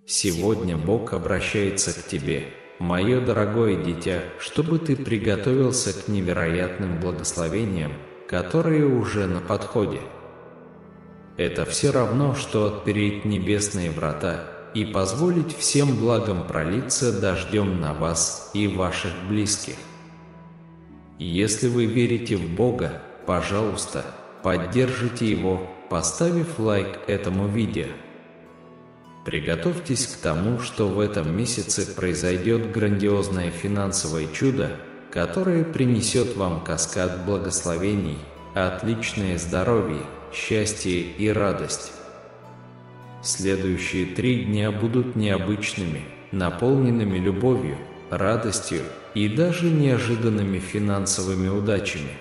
Сегодня Бог обращается к тебе, мое дорогое дитя, чтобы ты приготовился к невероятным благословениям, которые уже на подходе. Это все равно, что отпереть небесные врата и позволить всем благам пролиться дождем на вас и ваших близких. Если вы верите в Бога, пожалуйста, поддержите Его, поставив лайк этому видео. Приготовьтесь к тому, что в этом месяце произойдет грандиозное финансовое чудо, которое принесет вам каскад благословений, отличное здоровье, счастье и радость. Следующие 3 дня будут необычными, наполненными любовью, радостью и даже неожиданными финансовыми удачами.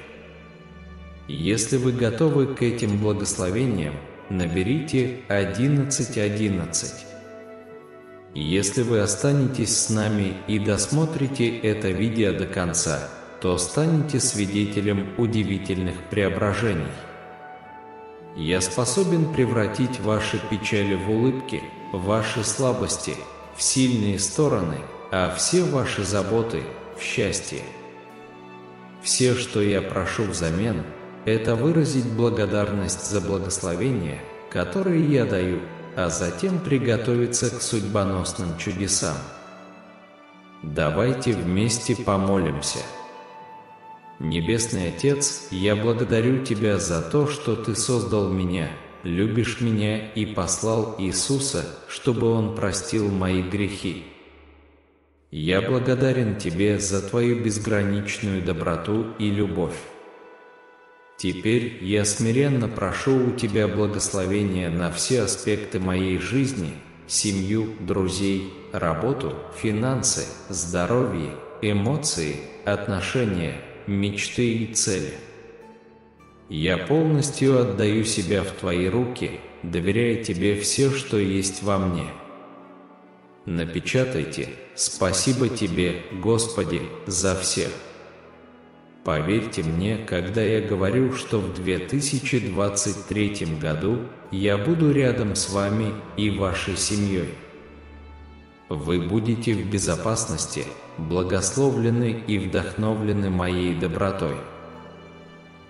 Если вы готовы к этим благословениям, наберите 1111. Если вы останетесь с нами и досмотрите это видео до конца, то станете свидетелем удивительных преображений. Я способен превратить ваши печали в улыбки, ваши слабости в сильные стороны, а все ваши заботы в счастье. Все, что я прошу взамен, это выразить благодарность за благословения, которые я даю, а затем приготовиться к судьбоносным чудесам. Давайте вместе помолимся. Небесный Отец, я благодарю Тебя за то, что Ты создал меня, любишь меня и послал Иисуса, чтобы Он простил мои грехи. Я благодарен Тебе за Твою безграничную доброту и любовь. Теперь я смиренно прошу у Тебя благословения на все аспекты моей жизни, семью, друзей, работу, финансы, здоровье, эмоции, отношения, мечты и цели. Я полностью отдаю себя в Твои руки, доверяя Тебе все, что есть во мне. Напечатайте «Спасибо Тебе, Господи, за всех». Поверьте мне, когда я говорю, что в 2023 году я буду рядом с вами и вашей семьей. Вы будете в безопасности, благословлены и вдохновлены моей добротой.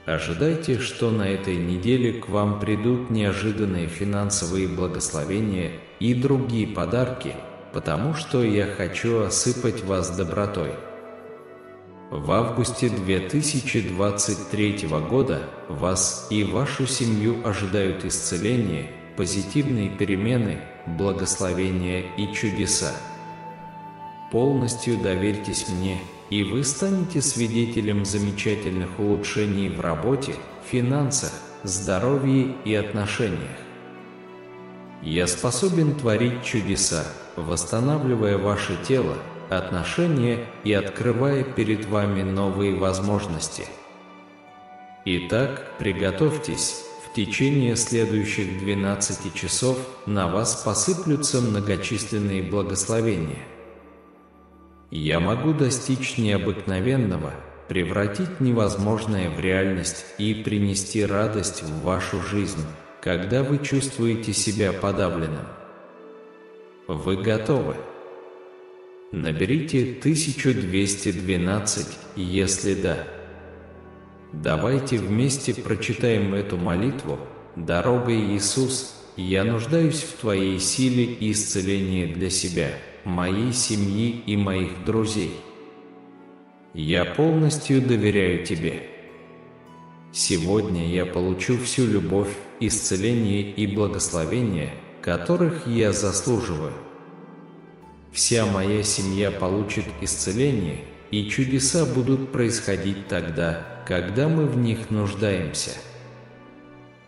Ожидайте, что на этой неделе к вам придут неожиданные финансовые благословения и другие подарки, потому что я хочу осыпать вас добротой. В августе 2023 года вас и вашу семью ожидают исцеление, позитивные перемены, благословения и чудеса. Полностью доверьтесь мне, и вы станете свидетелем замечательных улучшений в работе, финансах, здоровье и отношениях. Я способен творить чудеса, восстанавливая ваше тело, отношения и открывая перед вами новые возможности. Итак, приготовьтесь, в течение следующих 12 часов на вас посыплются многочисленные благословения. Я могу достичь необыкновенного, превратить невозможное в реальность и принести радость в вашу жизнь, когда вы чувствуете себя подавленным. Вы готовы? Наберите 1212, если да. Давайте вместе прочитаем эту молитву. «Дорогой Иисус, я нуждаюсь в Твоей силе и исцелении для себя, моей семьи и моих друзей. Я полностью доверяю Тебе. Сегодня я получу всю любовь, исцеление и благословение, которых я заслуживаю. Вся моя семья получит исцеление, и чудеса будут происходить тогда, когда мы в них нуждаемся.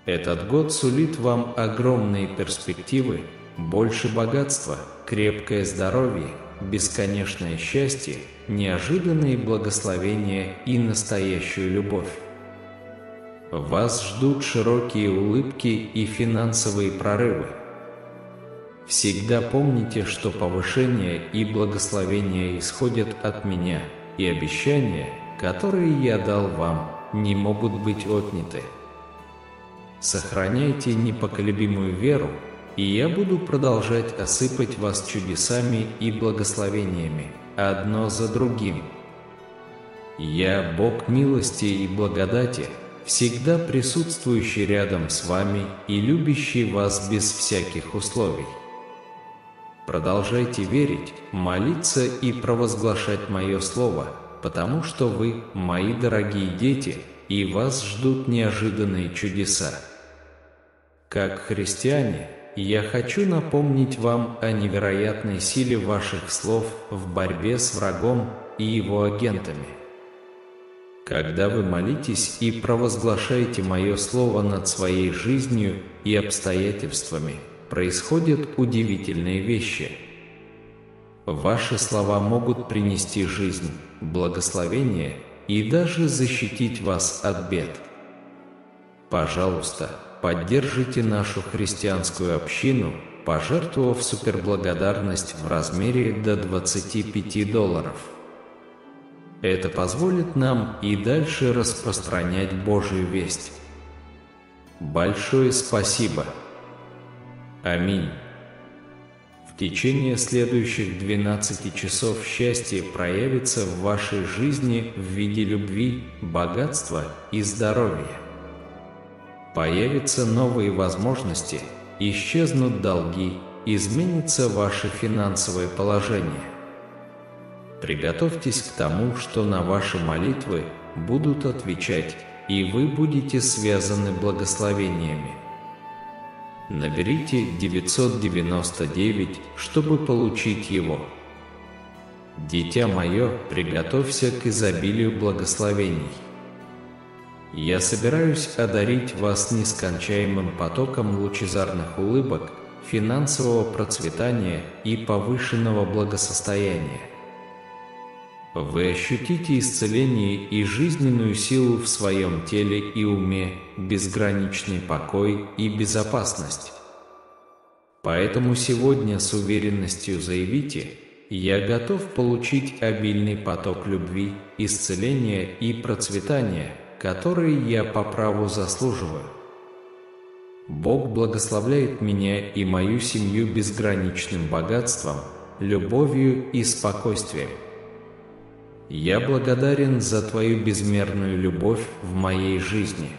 Этот год сулит вам огромные перспективы, больше богатства, крепкое здоровье, бесконечное счастье, неожиданные благословения и настоящую любовь. Вас ждут широкие улыбки и финансовые прорывы. Всегда помните, что повышение и благословение исходят от меня, и обещания, которые я дал вам, не могут быть отняты. Сохраняйте непоколебимую веру, и я буду продолжать осыпать вас чудесами и благословениями, одно за другим. Я, Бог милости и благодати, всегда присутствующий рядом с вами и любящий вас без всяких условий. Продолжайте верить, молиться и провозглашать мое слово, потому что вы, мои дорогие дети, и вас ждут неожиданные чудеса. Как христиане, я хочу напомнить вам о невероятной силе ваших слов в борьбе с врагом и его агентами. Когда вы молитесь и провозглашаете мое слово над своей жизнью и обстоятельствами, происходят удивительные вещи. Ваши слова могут принести жизнь, благословение и даже защитить вас от бед. Пожалуйста, поддержите нашу христианскую общину, пожертвовав суперблагодарность в размере до $25. Это позволит нам и дальше распространять Божью весть. Большое спасибо! Аминь. В течение следующих 12 часов счастье проявится в вашей жизни в виде любви, богатства и здоровья. Появятся новые возможности, исчезнут долги, изменится ваше финансовое положение. Приготовьтесь к тому, что на ваши молитвы будут отвечать, и вы будете связаны благословениями. Наберите 999, чтобы получить его. Дитя мое, приготовься к изобилию благословений. Я собираюсь одарить вас нескончаемым потоком лучезарных улыбок, финансового процветания и повышенного благосостояния. Вы ощутите исцеление и жизненную силу в своем теле и уме, безграничный покой и безопасность. Поэтому сегодня с уверенностью заявите: «Я готов получить обильный поток любви, исцеления и процветания, которые я по праву заслуживаю». Бог благословляет меня и мою семью безграничным богатством, любовью и спокойствием. Я благодарен за Твою безмерную любовь в моей жизни.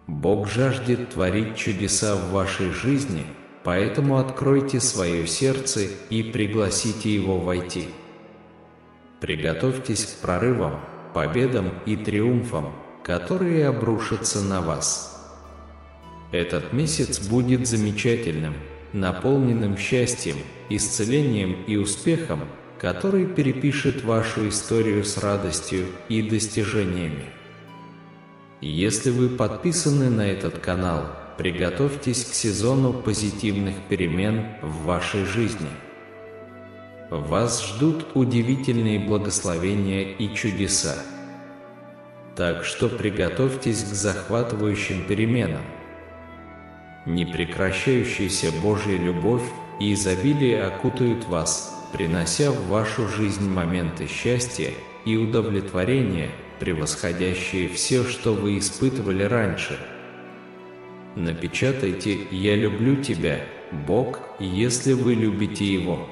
Бог жаждет творить чудеса в вашей жизни, поэтому откройте свое сердце и пригласите Его войти. Приготовьтесь к прорывам, победам и триумфам, которые обрушатся на вас. Этот месяц будет замечательным, наполненным счастьем, исцелением и успехом, который перепишет вашу историю с радостью и достижениями. Если вы подписаны на этот канал, приготовьтесь к сезону позитивных перемен в вашей жизни. Вас ждут удивительные благословения и чудеса. Так что приготовьтесь к захватывающим переменам. Непрекращающаяся Божья любовь и изобилие окутают вас, принося в вашу жизнь моменты счастья и удовлетворения, превосходящие все, что вы испытывали раньше. Напечатайте «Я люблю тебя, Бог», если вы любите Его.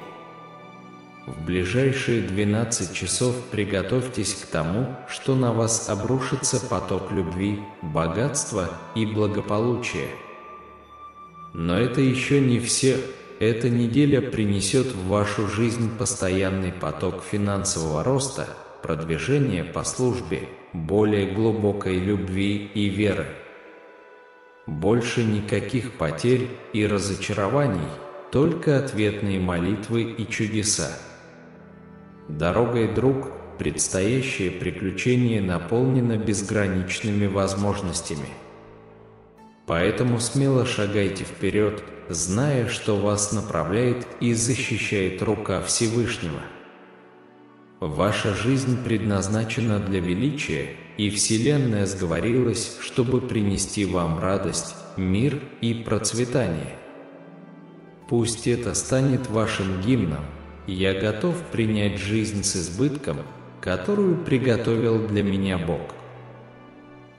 В ближайшие 12 часов приготовьтесь к тому, что на вас обрушится поток любви, богатства и благополучия. Но это еще не все. Эта неделя принесет в вашу жизнь постоянный поток финансового роста, продвижения по службе, более глубокой любви и веры. Больше никаких потерь и разочарований, только ответные молитвы и чудеса. Дорогой, друг, предстоящее приключение наполнено безграничными возможностями. Поэтому смело шагайте вперед, зная, что вас направляет и защищает рука Всевышнего. Ваша жизнь предназначена для величия, и Вселенная сговорилась, чтобы принести вам радость, мир и процветание. Пусть это станет вашим гимном. Я готов принять жизнь с избытком, которую приготовил для меня Бог.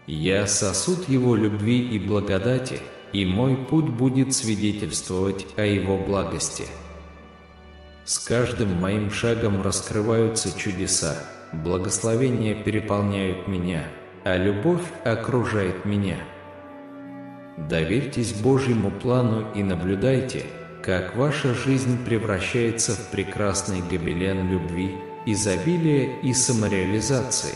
Я сосуд Его любви и благодати, и мой путь будет свидетельствовать о Его благости. С каждым моим шагом раскрываются чудеса, благословения переполняют меня, а любовь окружает меня. Доверьтесь Божьему плану и наблюдайте, как ваша жизнь превращается в прекрасный гобелен любви, изобилия и самореализации.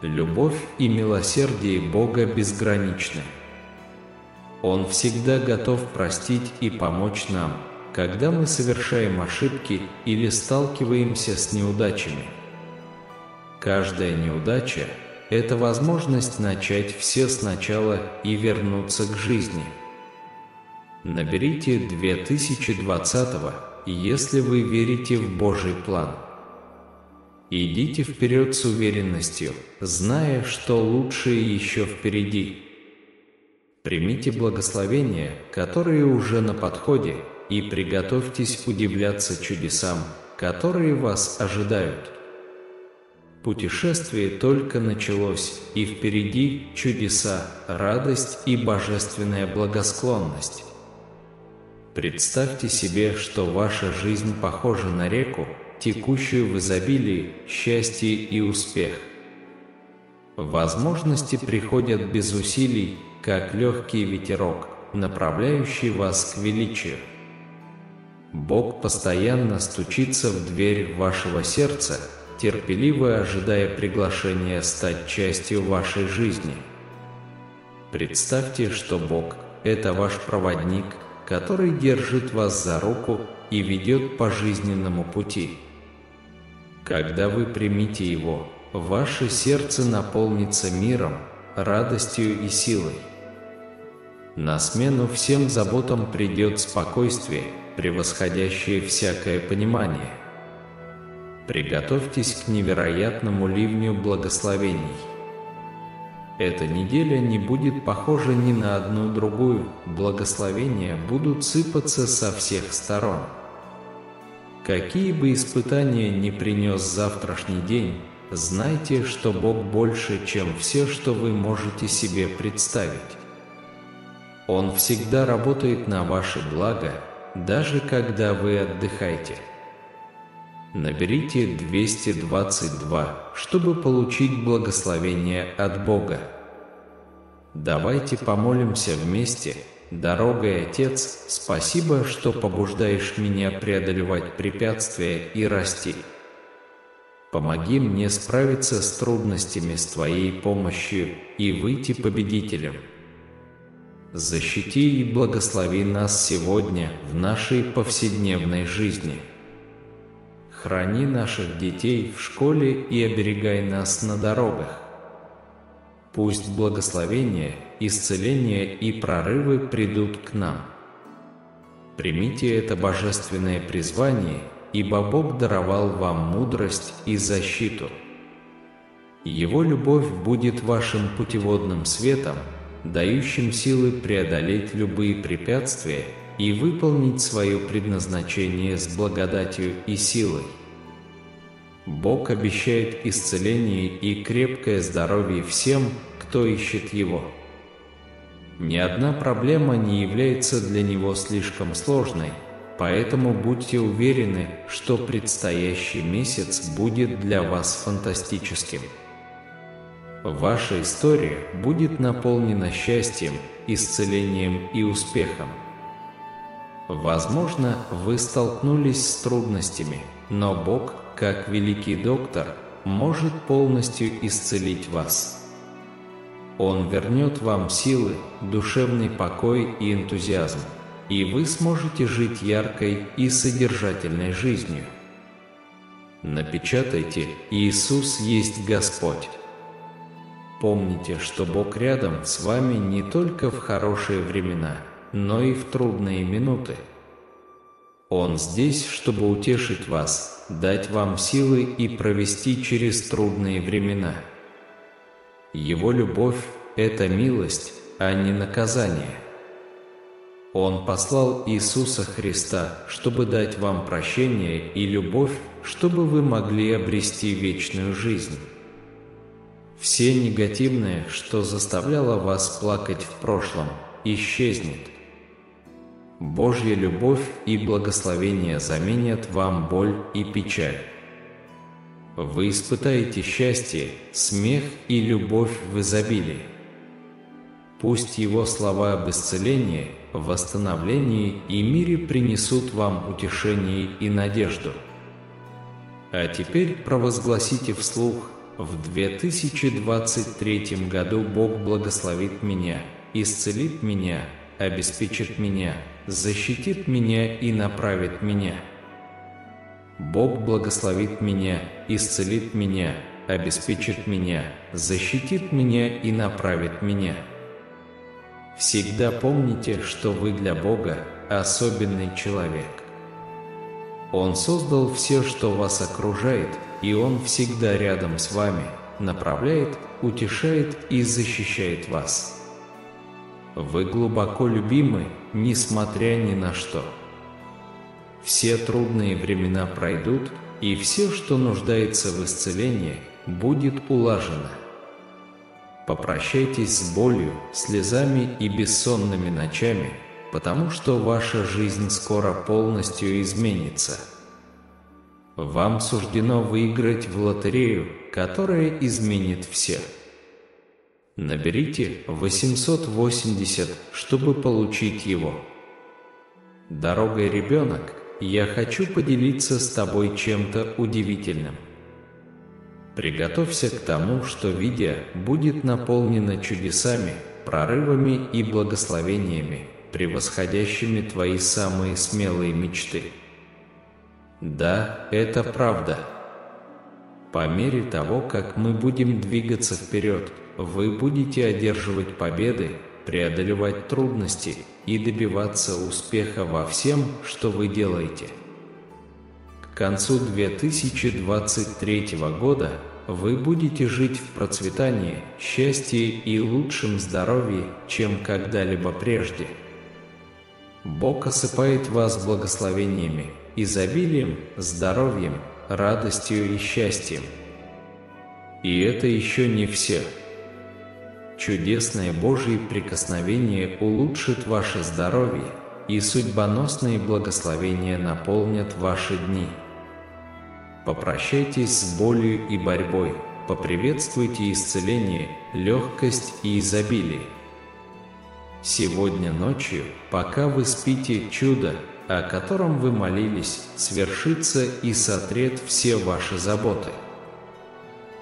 Любовь и милосердие Бога безграничны. Он всегда готов простить и помочь нам, когда мы совершаем ошибки или сталкиваемся с неудачами. Каждая неудача – это возможность начать все сначала и вернуться к жизни. Наберите 2020-го, если вы верите в Божий план. Идите вперед с уверенностью, зная, что лучшее еще впереди. Примите благословения, которые уже на подходе, и приготовьтесь удивляться чудесам, которые вас ожидают. Путешествие только началось, и впереди чудеса, радость и божественная благосклонность. Представьте себе, что ваша жизнь похожа на реку, текущую в изобилии, счастье и успех. Возможности приходят без усилий, как легкий ветерок, направляющий вас к величию. Бог постоянно стучится в дверь вашего сердца, терпеливо ожидая приглашения стать частью вашей жизни. Представьте, что Бог – это ваш проводник, который держит вас за руку и ведет по жизненному пути. Когда вы примете Его, ваше сердце наполнится миром, радостью и силой. На смену всем заботам придет спокойствие, превосходящее всякое понимание. Приготовьтесь к невероятному ливню благословений. Эта неделя не будет похожа ни на одну другую, благословения будут сыпаться со всех сторон. Какие бы испытания ни принес завтрашний день, знайте, что Бог больше, чем все, что вы можете себе представить. Он всегда работает на ваше благо, даже когда вы отдыхаете. Наберите 222, чтобы получить благословение от Бога. Давайте помолимся вместе. Дорогой Отец, спасибо, что побуждаешь меня преодолевать препятствия и расти. Помоги мне справиться с трудностями с Твоей помощью и выйти победителем. Защити и благослови нас сегодня в нашей повседневной жизни. Храни наших детей в школе и оберегай нас на дорогах. Пусть благословение, исцеление и прорывы придут к нам. Примите это божественное призвание, ибо Бог даровал вам мудрость и защиту. Его любовь будет вашим путеводным светом, дающим силы преодолеть любые препятствия и выполнить свое предназначение с благодатью и силой. Бог обещает исцеление и крепкое здоровье всем, кто ищет Его. Ни одна проблема не является для Него слишком сложной, поэтому будьте уверены, что предстоящий месяц будет для вас фантастическим. Ваша история будет наполнена счастьем, исцелением и успехом. Возможно, вы столкнулись с трудностями, но Бог, как великий доктор, может полностью исцелить вас. Он вернет вам силы, душевный покой и энтузиазм, и вы сможете жить яркой и содержательной жизнью. Напечатайте: «Иисус есть Господь». Помните, что Бог рядом с вами не только в хорошие времена, но и в трудные минуты. Он здесь, чтобы утешить вас, дать вам силы и провести через трудные времена. Его любовь – это милость, а не наказание. Он послал Иисуса Христа, чтобы дать вам прощение и любовь, чтобы вы могли обрести вечную жизнь. Все негативное, что заставляло вас плакать в прошлом, исчезнет. Божья любовь и благословение заменят вам боль и печаль. Вы испытаете счастье, смех и любовь в изобилии. Пусть Его слова об исцелении, восстановлении и мире принесут вам утешение и надежду. А теперь провозгласите вслух: в 2023 году Бог благословит меня, исцелит меня, обеспечит меня, защитит меня и направит меня. Бог благословит меня, исцелит меня, обеспечит меня, защитит меня и направит меня. Всегда помните, что вы для Бога особенный человек. Он создал все, что вас окружает, и Он всегда рядом с вами, направляет, утешает и защищает вас. Вы глубоко любимы, несмотря ни на что. Все трудные времена пройдут, и все, что нуждается в исцелении, будет улажено. Попрощайтесь с болью, слезами и бессонными ночами, потому что ваша жизнь скоро полностью изменится. Вам суждено выиграть в лотерею, которая изменит всех. Наберите 880, чтобы получить его. Дорогой ребенок, я хочу поделиться с тобой чем-то удивительным. Приготовься к тому, что видео будет наполнено чудесами, прорывами и благословениями, превосходящими твои самые смелые мечты. Да, это правда. По мере того, как мы будем двигаться вперед, вы будете одерживать победы, преодолевать трудности и добиваться успеха во всем, что вы делаете. К концу 2023 года вы будете жить в процветании, счастье и лучшем здоровье, чем когда-либо прежде. Бог осыпает вас благословениями, изобилием, здоровьем, радостью и счастьем. И это еще не все. Чудесное Божье прикосновение улучшит ваше здоровье, и судьбоносные благословения наполнят ваши дни. Попрощайтесь с болью и борьбой, поприветствуйте исцеление, легкость и изобилие. Сегодня ночью, пока вы спите, чудо, о котором вы молились, свершится и сотрет все ваши заботы.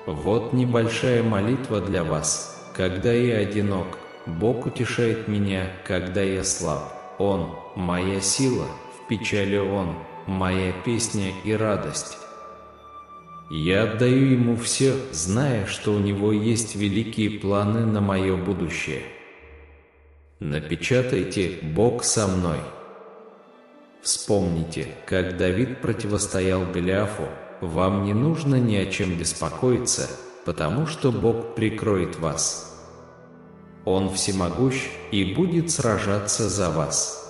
Вот небольшая молитва для вас. Когда я одинок, Бог утешает меня, когда я слаб. Он – моя сила, в печали Он – моя песня и радость. Я отдаю Ему все, зная, что у Него есть великие планы на мое будущее. Напечатайте «Бог со мной». Вспомните, как Давид противостоял Голиафу. Вам не нужно ни о чем беспокоиться, потому что Бог прикроет вас. Он всемогущ и будет сражаться за вас.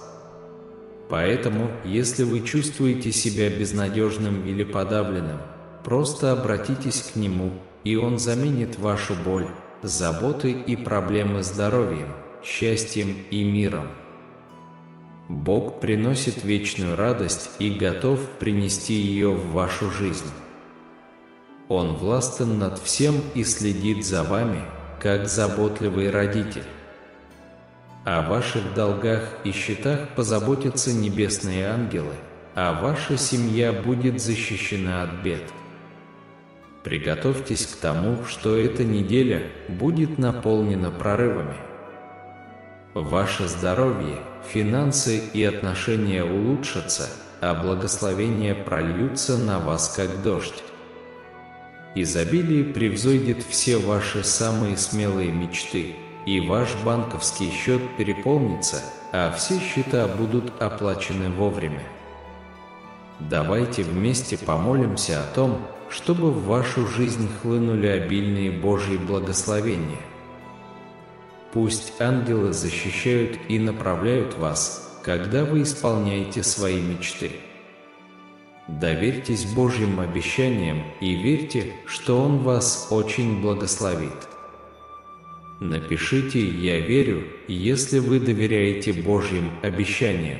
Поэтому, если вы чувствуете себя безнадежным или подавленным, просто обратитесь к Нему, и Он заменит вашу боль, заботы и проблемы здоровьем, счастьем и миром. Бог приносит вечную радость и готов принести ее в вашу жизнь. Он властен над всем и следит за вами, как заботливый родитель. О ваших долгах и счетах позаботятся небесные ангелы, а ваша семья будет защищена от бед. Приготовьтесь к тому, что эта неделя будет наполнена прорывами. Ваше здоровье, финансы и отношения улучшатся, а благословения прольются на вас как дождь. Изобилие превзойдет все ваши самые смелые мечты, и ваш банковский счет переполнится, а все счета будут оплачены вовремя. Давайте вместе помолимся о том, чтобы в вашу жизнь хлынули обильные Божьи благословения. Пусть ангелы защищают и направляют вас, когда вы исполняете свои мечты. Доверьтесь Божьим обещаниям и верьте, что Он вас очень благословит. Напишите «Я верю», если вы доверяете Божьим обещаниям.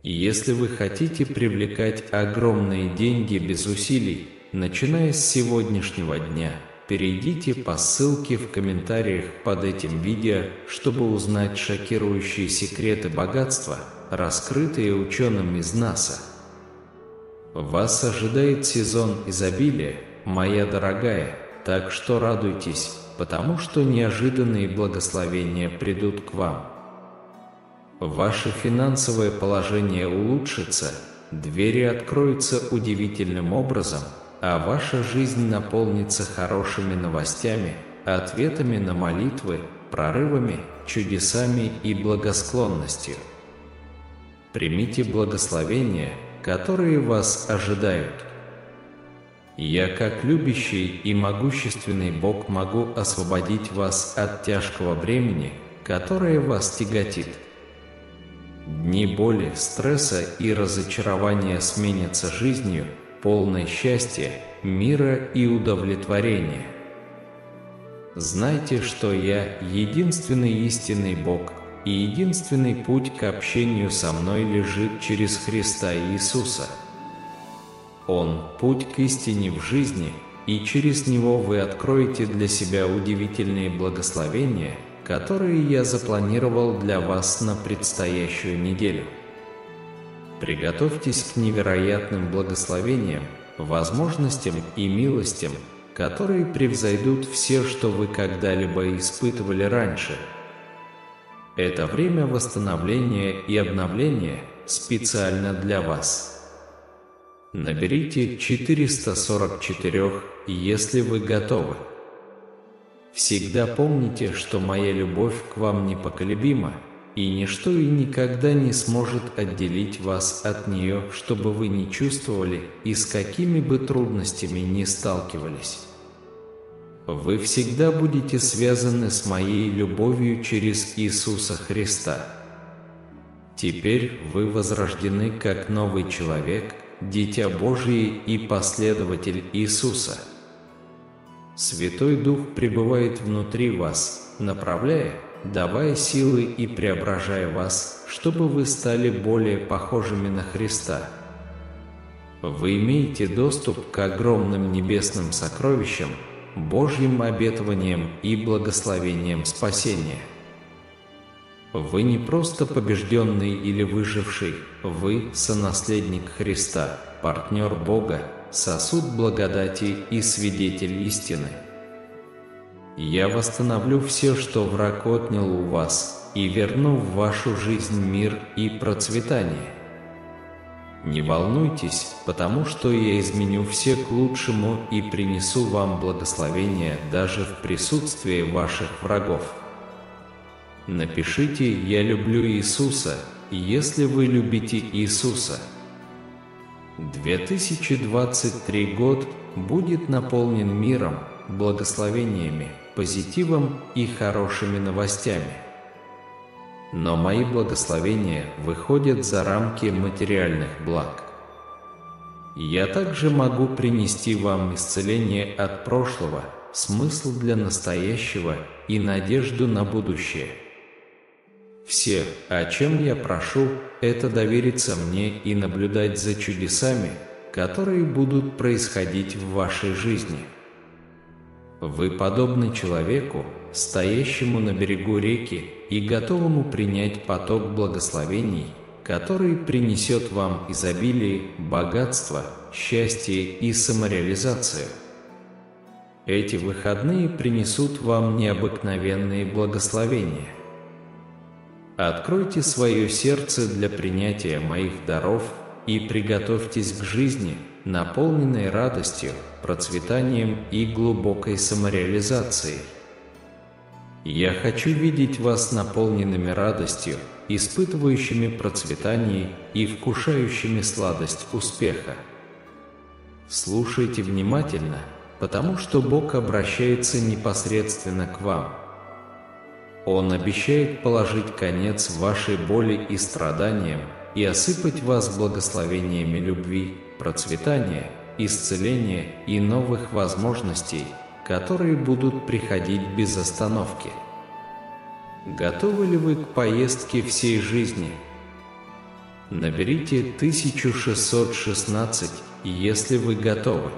Если вы хотите привлекать огромные деньги без усилий, начиная с сегодняшнего дня, перейдите по ссылке в комментариях под этим видео, чтобы узнать шокирующие секреты богатства, раскрытые ученым из НАСА. Вас ожидает сезон изобилия, моя дорогая, так что радуйтесь, потому что неожиданные благословения придут к вам. Ваше финансовое положение улучшится, двери откроются удивительным образом, а ваша жизнь наполнится хорошими новостями, ответами на молитвы, прорывами, чудесами и благосклонностью. Примите благословения, которые вас ожидают. Я, как любящий и могущественный Бог, могу освободить вас от тяжкого бремени, которое вас тяготит. Дни боли, стресса и разочарования сменятся жизнью, полной счастья, мира и удовлетворения. Знайте, что я единственный истинный Бог, и единственный путь к общению со мной лежит через Христа Иисуса. Он – путь к истине в жизни, и через Него вы откроете для себя удивительные благословения, которые я запланировал для вас на предстоящую неделю. Приготовьтесь к невероятным благословениям, возможностям и милостям, которые превзойдут все, что вы когда-либо испытывали раньше. Это время восстановления и обновления специально для вас. Наберите 444, если вы готовы. Всегда помните, что моя любовь к вам непоколебима, и ничто и никогда не сможет отделить вас от нее, чтобы вы не чувствовали и с какими бы трудностями ни сталкивались. Вы всегда будете связаны с моей любовью через Иисуса Христа. Теперь вы возрождены как новый человек, Дитя Божие и последователь Иисуса. Святой Дух пребывает внутри вас, направляя, давая силы и преображая вас, чтобы вы стали более похожими на Христа. Вы имеете доступ к огромным небесным сокровищам, Божьим обетованиям и благословениям спасения. Вы не просто побежденный или выживший, вы сонаследник Христа, партнер Бога, сосуд благодати и свидетель истины. Я восстановлю все, что враг отнял у вас, и верну в вашу жизнь мир и процветание. Не волнуйтесь, потому что я изменю все к лучшему и принесу вам благословение даже в присутствии ваших врагов. Напишите «Я люблю Иисуса», если вы любите Иисуса. 2023 год будет наполнен миром, благословениями, позитивом и хорошими новостями. Но мои благословения выходят за рамки материальных благ. Я также могу принести вам исцеление от прошлого, смысл для настоящего и надежду на будущее. Все, о чем я прошу, это довериться мне и наблюдать за чудесами, которые будут происходить в вашей жизни. Вы подобны человеку, стоящему на берегу реки и готовому принять поток благословений, который принесет вам изобилие, богатство, счастье и самореализацию. Эти выходные принесут вам необыкновенные благословения. Откройте свое сердце для принятия моих даров и приготовьтесь к жизни, наполненной радостью, процветанием и глубокой самореализацией. Я хочу видеть вас наполненными радостью, испытывающими процветание и вкушающими сладость успеха. Слушайте внимательно, потому что Бог обращается непосредственно к вам. Он обещает положить конец вашей боли и страданиям и осыпать вас благословениями любви, процветания, исцеления и новых возможностей, которые будут приходить без остановки. Готовы ли вы к поездке всей жизни? Наберите 1616, если вы готовы.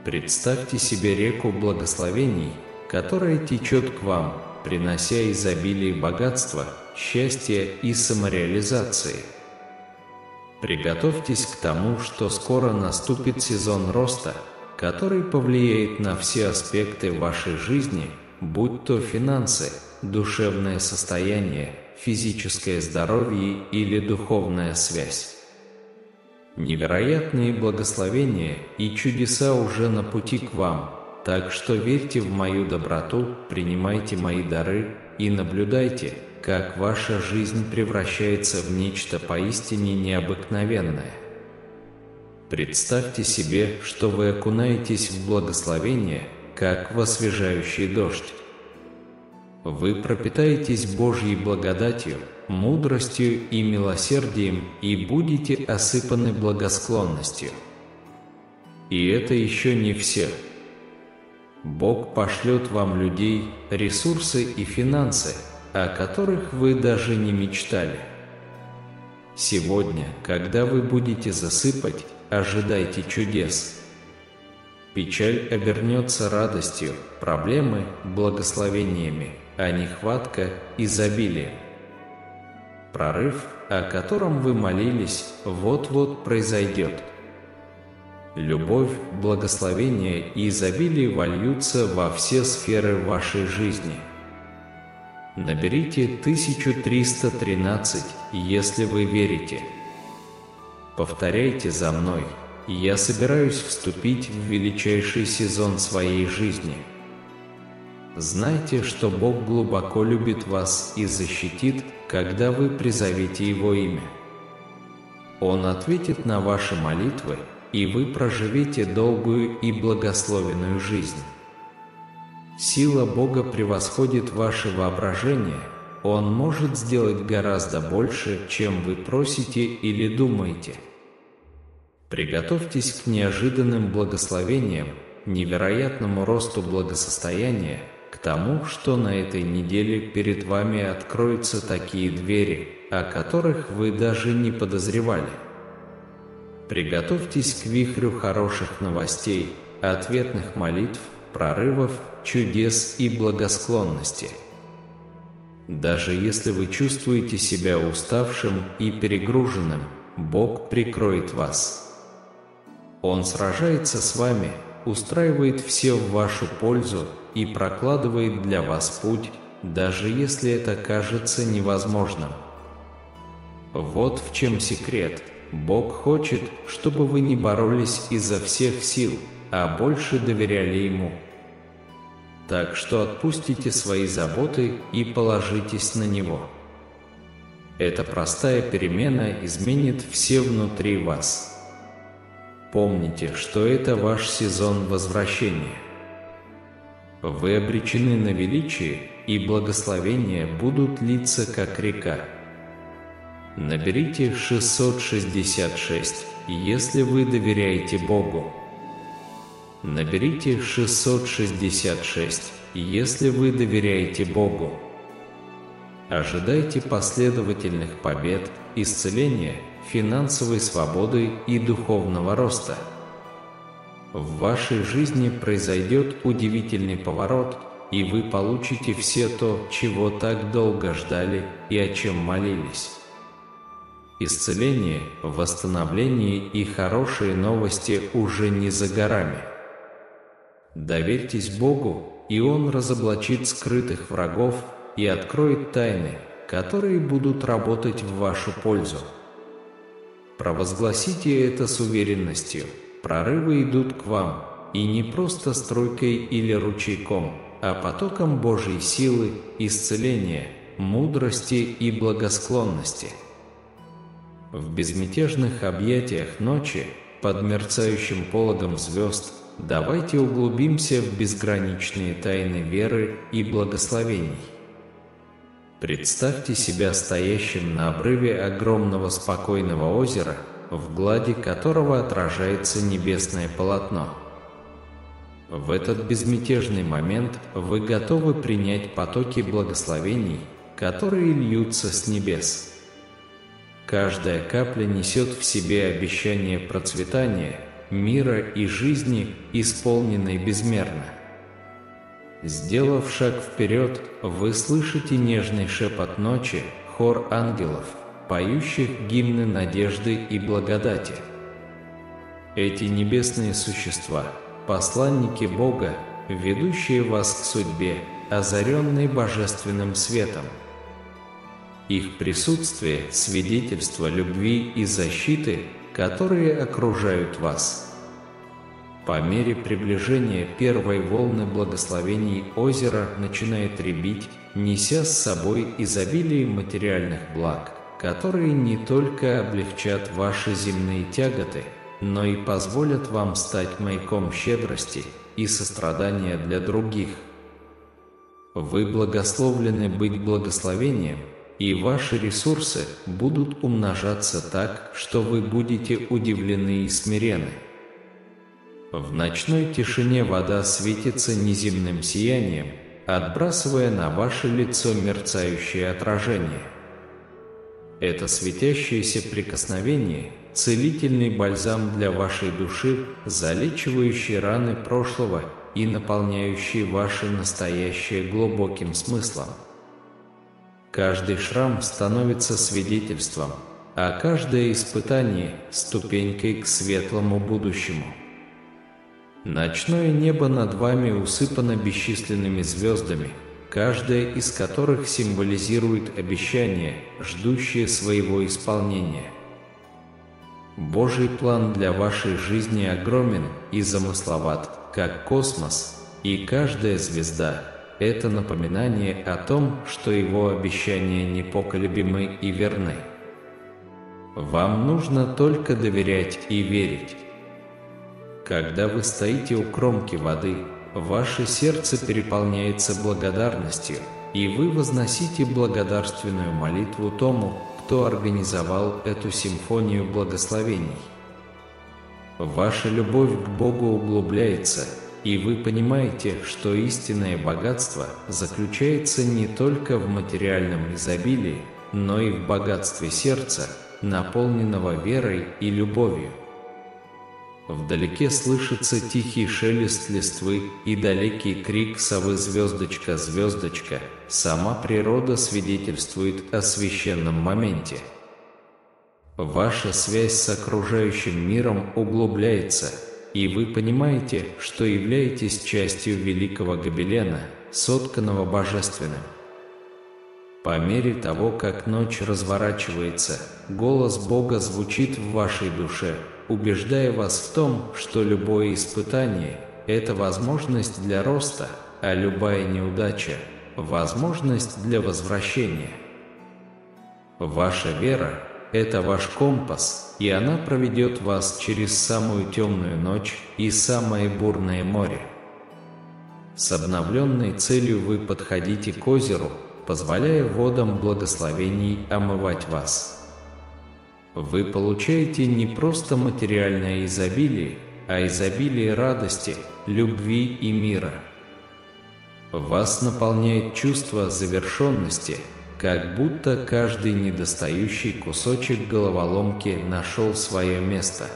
Представьте себе реку благословений, которая течет к вам, принося изобилие богатства, счастья и самореализации. Приготовьтесь к тому, что скоро наступит сезон роста, который повлияет на все аспекты вашей жизни, будь то финансы, душевное состояние, физическое здоровье или духовная связь. Невероятные благословения и чудеса уже на пути к вам, так что верьте в мою доброту, принимайте мои дары и наблюдайте, как ваша жизнь превращается в нечто поистине необыкновенное. Представьте себе, что вы окунаетесь в благословение, как в освежающий дождь. Вы пропитаетесь Божьей благодатью, мудростью и милосердием и будете осыпаны благосклонностью. И это еще не все. Бог пошлет вам людей, ресурсы и финансы, о которых вы даже не мечтали. Сегодня, когда вы будете засыпать, ожидайте чудес. Печаль обернется радостью, проблемы – благословениями, а нехватка – изобилием. Прорыв, о котором вы молились, вот-вот произойдет. Любовь, благословение и изобилие вольются во все сферы вашей жизни. Наберите 1313, если вы верите. Повторяйте за мной. Я собираюсь вступить в величайший сезон своей жизни. Знайте, что Бог глубоко любит вас и защитит, когда вы призовете Его имя. Он ответит на ваши молитвы, и вы проживете долгую и благословенную жизнь. Сила Бога превосходит ваше воображение, Он может сделать гораздо больше, чем вы просите или думаете. Приготовьтесь к неожиданным благословениям, невероятному росту благосостояния, к тому, что на этой неделе перед вами откроются такие двери, о которых вы даже не подозревали. Приготовьтесь к вихрю хороших новостей, ответных молитв, прорывов, чудес и благосклонности. Даже если вы чувствуете себя уставшим и перегруженным, Бог прикроет вас. Он сражается с вами, устраивает все в вашу пользу и прокладывает для вас путь, даже если это кажется невозможным. Вот в чем секрет. Бог хочет, чтобы вы не боролись изо всех сил, а больше доверяли Ему. Так что отпустите свои заботы и положитесь на Него. Эта простая перемена изменит все внутри вас. Помните, что это ваш сезон возвращения. Вы обречены на величие, и благословения будут литься, как река. Наберите 666, если вы доверяете Богу. Наберите 666, если вы доверяете Богу. Ожидайте последовательных побед, исцеления, финансовой свободы и духовного роста. В вашей жизни произойдет удивительный поворот, и вы получите все то, чего так долго ждали и о чем молились. Исцеление, восстановление и хорошие новости уже не за горами. Доверьтесь Богу, и Он разоблачит скрытых врагов и откроет тайны, которые будут работать в вашу пользу. Провозгласите это с уверенностью. Прорывы идут к вам, и не просто струйкой или ручейком, а потоком Божьей силы, исцеления, мудрости и благосклонности. В безмятежных объятиях ночи, под мерцающим пологом звезд, давайте углубимся в безграничные тайны веры и благословений. Представьте себя стоящим на обрыве огромного спокойного озера, в глади которого отражается небесное полотно. В этот безмятежный момент вы готовы принять потоки благословений, которые льются с небес. Каждая капля несет в себе обещание процветания, мира и жизни, исполненной безмерно. Сделав шаг вперед, вы слышите нежный шепот ночи, хор ангелов, поющих гимны надежды и благодати. Эти небесные существа – посланники Бога, ведущие вас к судьбе, озаренной божественным светом. Их присутствие – свидетельство любви и защиты, которые окружают вас. По мере приближения первой волны благословений озеро начинает рябить, неся с собой изобилие материальных благ, которые не только облегчат ваши земные тяготы, но и позволят вам стать маяком щедрости и сострадания для других. Вы благословлены быть благословением, и ваши ресурсы будут умножаться так, что вы будете удивлены и смирены. В ночной тишине вода светится неземным сиянием, отбрасывая на ваше лицо мерцающее отражение. Это светящееся прикосновение – целительный бальзам для вашей души, залечивающий раны прошлого и наполняющий ваше настоящее глубоким смыслом. Каждый шрам становится свидетельством, а каждое испытание – ступенькой к светлому будущему. Ночное небо над вами усыпано бесчисленными звездами, каждая из которых символизирует обещание, ждущее своего исполнения. Божий план для вашей жизни огромен и замысловат, как космос, и каждая звезда – это напоминание о том, что его обещания непоколебимы и верны. Вам нужно только доверять и верить. Когда вы стоите у кромки воды, ваше сердце переполняется благодарностью, и вы возносите благодарственную молитву тому, кто организовал эту симфонию благословений. Ваша любовь к Богу углубляется, и вы понимаете, что истинное богатство заключается не только в материальном изобилии, но и в богатстве сердца, наполненного верой и любовью. Вдалеке слышится тихий шелест листвы и далекий крик совы «Звездочка, звездочка», сама природа свидетельствует о священном моменте. Ваша связь с окружающим миром углубляется, и вы понимаете, что являетесь частью великого гобелена, сотканного божественным. По мере того, как ночь разворачивается, голос Бога звучит в вашей душе, убеждая вас в том, что любое испытание – это возможность для роста, а любая неудача – возможность для возвращения. Ваша вера – это ваш компас, и она проведет вас через самую темную ночь и самое бурное море. С обновленной целью вы подходите к озеру, позволяя водам благословений омывать вас. Вы получаете не просто материальное изобилие, а изобилие радости, любви и мира. Вас наполняет чувство завершенности, как будто каждый недостающий кусочек головоломки нашел свое место.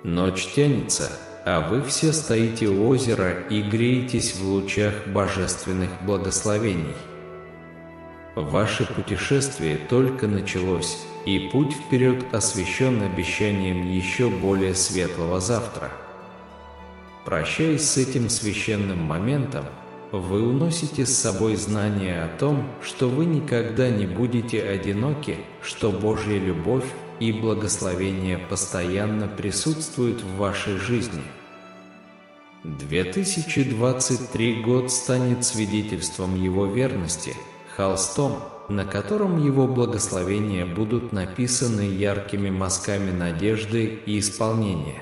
Ночь тянется, а вы все стоите у озера и греетесь в лучах божественных благословений. Ваше путешествие только началось, и путь вперед освещен обещанием еще более светлого завтра. Прощаясь с этим священным моментом, вы уносите с собой знание о том, что вы никогда не будете одиноки, что Божья любовь и благословение постоянно присутствуют в вашей жизни. 2023 год станет свидетельством Его верности, холстом, на котором Его благословения будут написаны яркими мазками надежды и исполнения.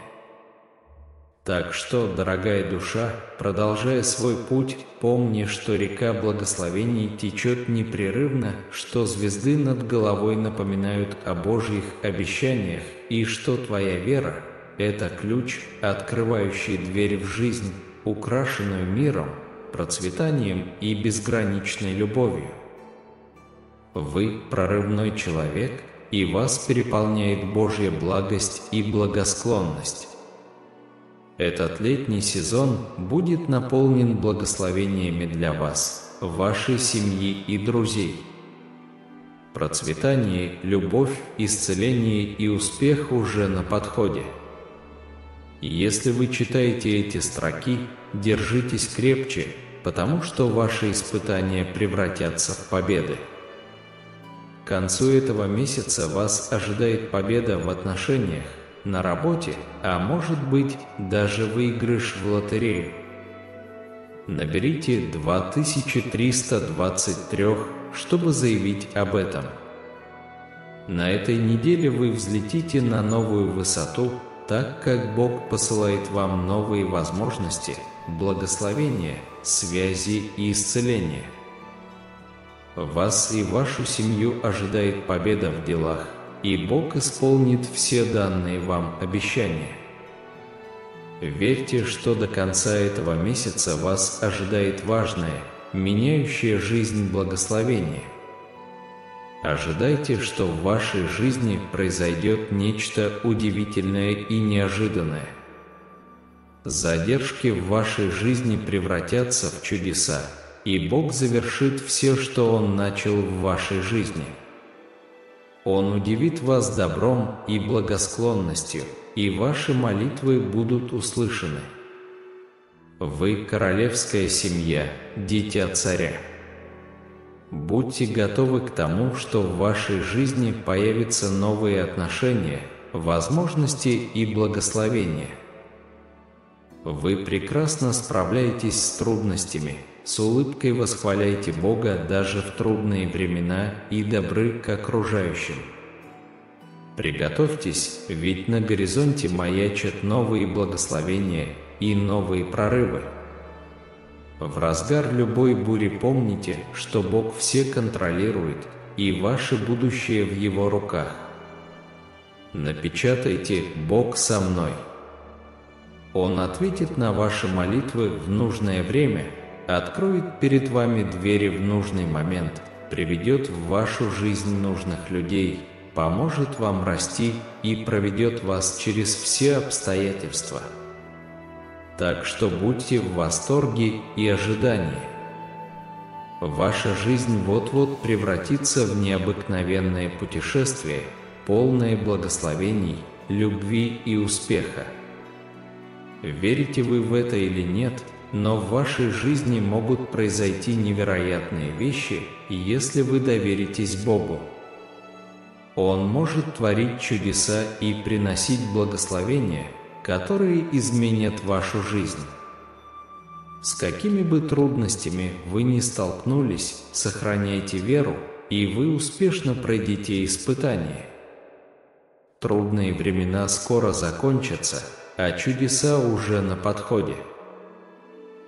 Так что, дорогая душа, продолжая свой путь, помни, что река благословений течет непрерывно, что звезды над головой напоминают о Божьих обещаниях и что твоя вера – – это ключ, открывающий дверь в жизнь, украшенную миром, процветанием и безграничной любовью. Вы – прорывной человек, и вас переполняет Божья благость и благосклонность. Этот летний сезон будет наполнен благословениями для вас, вашей семьи и друзей. Процветание, любовь, исцеление и успех уже на подходе. Если вы читаете эти строки, держитесь крепче, потому что ваши испытания превратятся в победы. К концу этого месяца вас ожидает победа в отношениях, на работе, а может быть, даже выигрыш в лотерею. Наберите 2323, чтобы заявить об этом. На этой неделе вы взлетите на новую высоту, так как Бог посылает вам новые возможности, благословения, связи и исцеления. Вас и вашу семью ожидает победа в делах, и Бог исполнит все данные вам обещания. Верьте, что до конца этого месяца вас ожидает важное, меняющее жизнь благословение. Ожидайте, что в вашей жизни произойдет нечто удивительное и неожиданное. Задержки в вашей жизни превратятся в чудеса, и Бог завершит все, что Он начал в вашей жизни. Он удивит вас добром и благосклонностью, и ваши молитвы будут услышаны. Вы королевская семья, дитя царя. Будьте готовы к тому, что в вашей жизни появятся новые отношения, возможности и благословения. Вы прекрасно справляетесь с трудностями, с улыбкой восхваляйте Бога даже в трудные времена и добры к окружающим. Приготовьтесь, ведь на горизонте маячат новые благословения и новые прорывы. В разгар любой бури помните, что Бог все контролирует, и ваше будущее в Его руках. Напечатайте «Бог со мной». Он ответит на ваши молитвы в нужное время, откроет перед вами двери в нужный момент, приведет в вашу жизнь нужных людей, поможет вам расти и проведет вас через все обстоятельства. Так что будьте в восторге и ожидании. Ваша жизнь вот-вот превратится в необыкновенное путешествие, полное благословений, любви и успеха. Верите вы в это или нет, но в вашей жизни могут произойти невероятные вещи, если вы доверитесь Богу. Он может творить чудеса и приносить благословения, которые изменят вашу жизнь. С какими бы трудностями вы ни столкнулись, сохраняйте веру, и вы успешно пройдете испытания. Трудные времена скоро закончатся, а чудеса уже на подходе.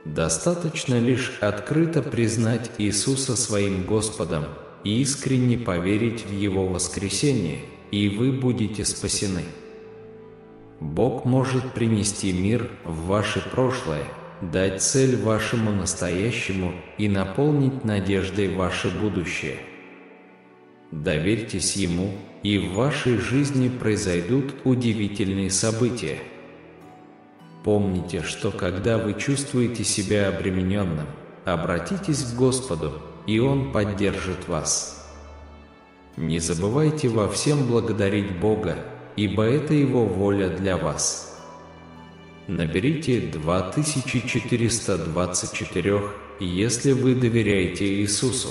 Достаточно лишь открыто признать Иисуса своим Господом и искренне поверить в Его воскресение, и вы будете спасены. Бог может принести мир в ваше прошлое, дать цель вашему настоящему и наполнить надеждой ваше будущее. Доверьтесь Ему, и в вашей жизни произойдут удивительные события. Помните, что когда вы чувствуете себя обремененным, обратитесь к Господу, и Он поддержит вас. Не забывайте во всем благодарить Бога, ибо это Его воля для вас. Наберите 2424, если вы доверяете Иисусу.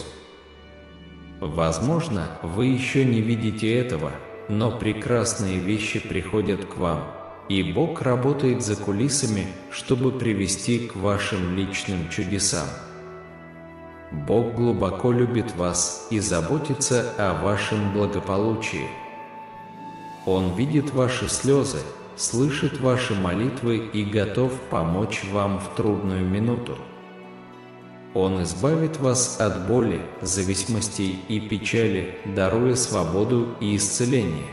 Возможно, вы еще не видите этого, но прекрасные вещи приходят к вам, и Бог работает за кулисами, чтобы привести к вашим личным чудесам. Бог глубоко любит вас и заботится о вашем благополучии. Он видит ваши слезы, слышит ваши молитвы и готов помочь вам в трудную минуту. Он избавит вас от боли, зависимостей и печали, даруя свободу и исцеление.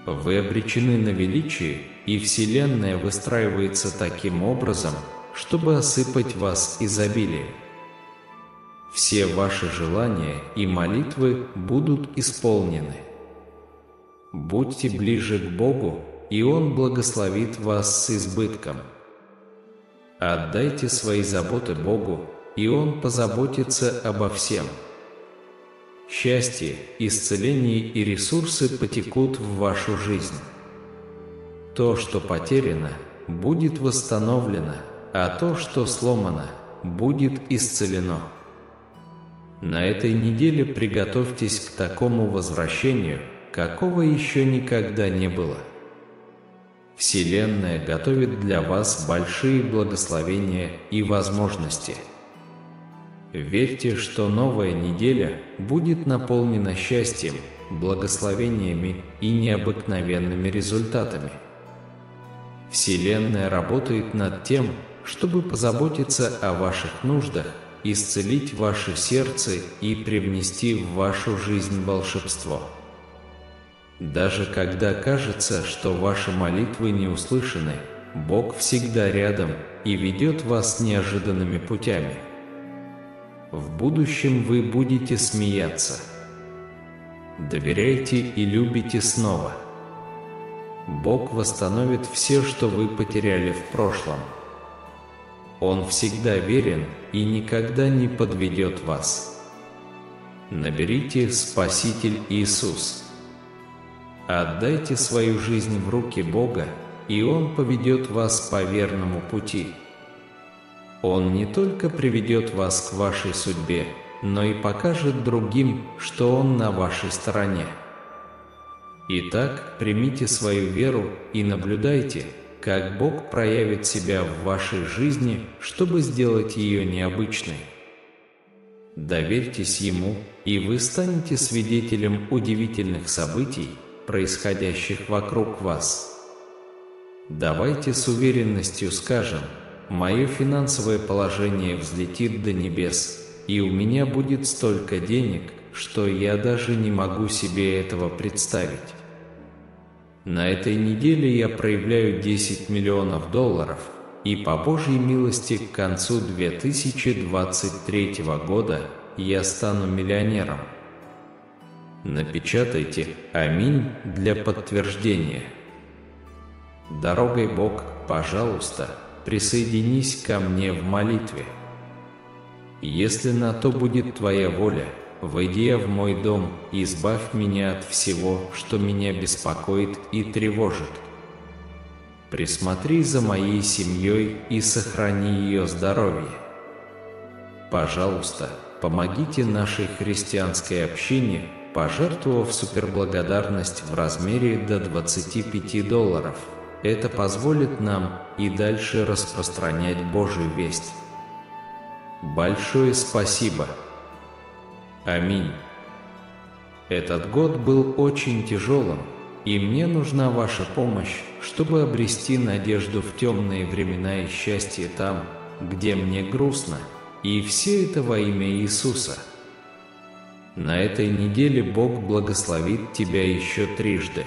Вы обречены на величие, и Вселенная выстраивается таким образом, чтобы осыпать вас изобилием. Все ваши желания и молитвы будут исполнены. Будьте ближе к Богу, и Он благословит вас с избытком. Отдайте свои заботы Богу, и Он позаботится обо всем. Счастье, исцеление и ресурсы потекут в вашу жизнь. То, что потеряно, будет восстановлено, а то, что сломано, будет исцелено. На этой неделе приготовьтесь к такому возвращению, какого еще никогда не было. Вселенная готовит для вас большие благословения и возможности. Верьте, что новая неделя будет наполнена счастьем, благословениями и необыкновенными результатами. Вселенная работает над тем, чтобы позаботиться о ваших нуждах, исцелить ваше сердце и привнести в вашу жизнь волшебство. Даже когда кажется, что ваши молитвы не услышаны, Бог всегда рядом и ведет вас неожиданными путями. В будущем вы будете смеяться. Доверяйте и любите снова. Бог восстановит все, что вы потеряли в прошлом. Он всегда верен и никогда не подведет вас. Наберите «Спаситель Иисус». Отдайте свою жизнь в руки Бога, и Он поведет вас по верному пути. Он не только приведет вас к вашей судьбе, но и покажет другим, что Он на вашей стороне. Итак, примите свою веру и наблюдайте, как Бог проявит себя в вашей жизни, чтобы сделать ее необычной. Доверьтесь Ему, и вы станете свидетелем удивительных событий, происходящих вокруг вас. Давайте с уверенностью скажем: «Мое финансовое положение взлетит до небес, и у меня будет столько денег, что я даже не могу себе этого представить». На этой неделе я проявляю $10 миллионов, и по Божьей милости к концу 2023 года я стану миллионером. Напечатайте «Аминь» для подтверждения. Дорогой Бог, пожалуйста, присоединись ко мне в молитве. Если на то будет Твоя воля, войди в мой дом и избавь меня от всего, что меня беспокоит и тревожит. Присмотри за моей семьей и сохрани ее здоровье. Пожалуйста, помогите нашей христианской общине, пожертвовав суперблагодарность в размере до $25. Это позволит нам и дальше распространять Божью весть. Большое спасибо! Аминь. Этот год был очень тяжелым, и мне нужна ваша помощь, чтобы обрести надежду в темные времена и счастье там, где мне грустно, и все это во имя Иисуса. На этой неделе Бог благословит тебя еще трижды.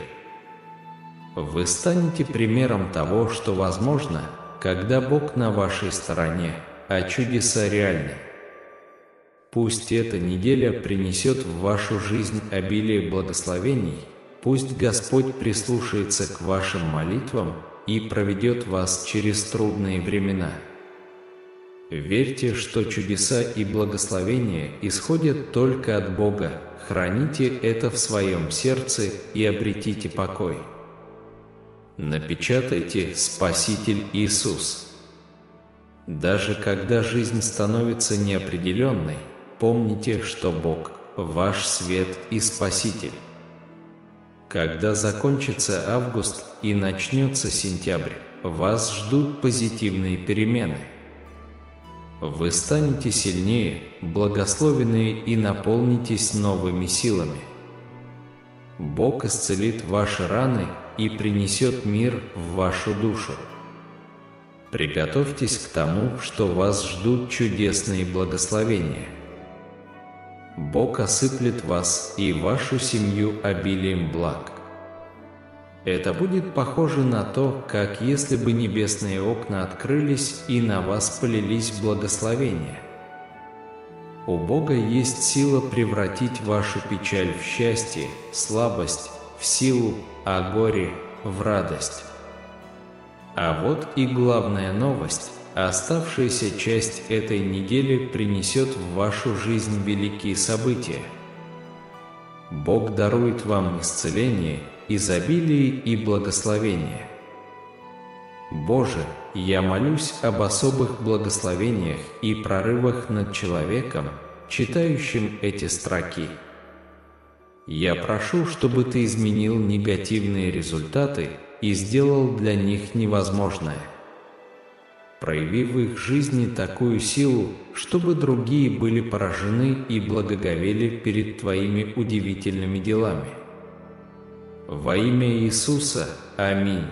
Вы станете примером того, что возможно, когда Бог на вашей стороне, а чудеса реальны. Пусть эта неделя принесет в вашу жизнь обилие благословений, пусть Господь прислушается к вашим молитвам и проведет вас через трудные времена. Верьте, что чудеса и благословения исходят только от Бога, храните это в своем сердце и обретите покой. Напечатайте «Спаситель Иисус». Даже когда жизнь становится неопределенной, помните, что Бог – ваш свет и Спаситель. Когда закончится август и начнется сентябрь, вас ждут позитивные перемены. Вы станете сильнее, благословенные и наполнитесь новыми силами. Бог исцелит ваши раны и принесет мир в вашу душу. Приготовьтесь к тому, что вас ждут чудесные благословения. Бог осыплет вас и вашу семью обилием благ. Это будет похоже на то, как если бы небесные окна открылись и на вас полились благословения. У Бога есть сила превратить вашу печаль в счастье, слабость в силу, а горе в радость. А вот и главная новость. Оставшаяся часть этой недели принесет в вашу жизнь великие события. Бог дарует вам исцеление, изобилие и благословение. Боже, я молюсь об особых благословениях и прорывах над человеком, читающим эти строки. Я прошу, чтобы Ты изменил негативные результаты и сделал для них невозможное. Прояви в их жизни такую силу, чтобы другие были поражены и благоговели перед Твоими удивительными делами. Во имя Иисуса. Аминь.